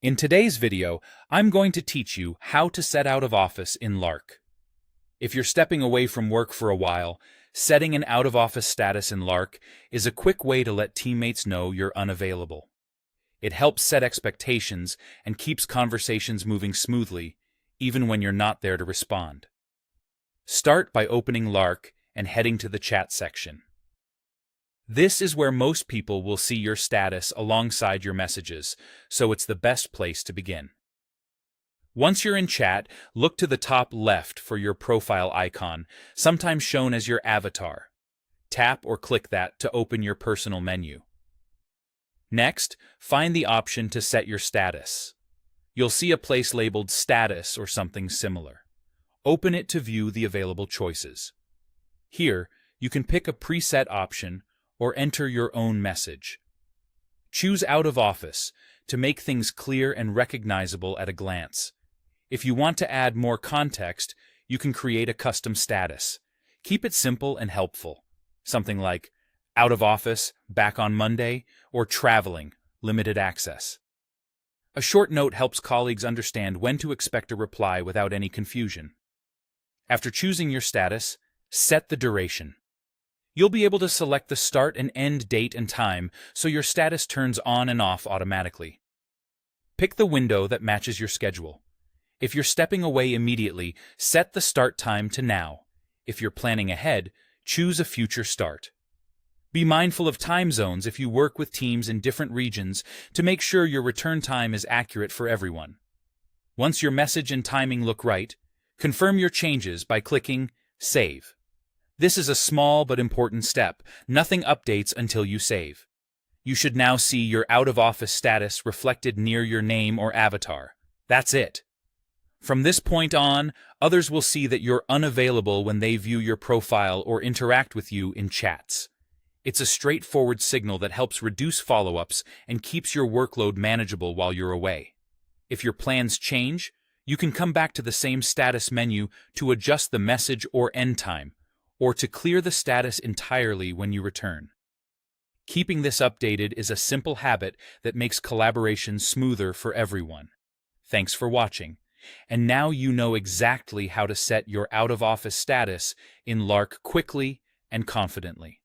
In today's video, I'm going to teach you how to set out of office in Lark. If you're stepping away from work for a while, setting an out-of-office status in Lark is a quick way to let teammates know you're unavailable. It helps set expectations and keeps conversations moving smoothly, even when you're not there to respond. Start by opening Lark and heading to the chat section. This is where most people will see your status alongside your messages, so it's the best place to begin. Once you're in chat, look to the top left for your profile icon, sometimes shown as your avatar. Tap or click that to open your personal menu. Next, find the option to set your status. You'll see a place labeled Status or something similar. Open it to view the available choices. Here, you can pick a preset option or enter your own message. Choose Out of Office to make things clear and recognizable at a glance. If you want to add more context, you can create a custom status. Keep it simple and helpful. Something like, out of office, back on Monday, or traveling, limited access. A short note helps colleagues understand when to expect a reply without any confusion. After choosing your status, set the duration. You'll be able to select the start and end date and time so your status turns on and off automatically. Pick the window that matches your schedule. If you're stepping away immediately, set the start time to now. If you're planning ahead, choose a future start. Be mindful of time zones if you work with teams in different regions to make sure your return time is accurate for everyone. Once your message and timing look right, confirm your changes by clicking Save. This is a small but important step. Nothing updates until you save. You should now see your out-of-office status reflected near your name or avatar. That's it. From this point on, others will see that you're unavailable when they view your profile or interact with you in chats. It's a straightforward signal that helps reduce follow-ups and keeps your workload manageable while you're away. If your plans change, you can come back to the same status menu to adjust the message or end time, or to clear the status entirely when you return. Keeping this updated is a simple habit that makes collaboration smoother for everyone. Thanks for watching. And now you know exactly how to set your out-of-office status in Lark quickly and confidently.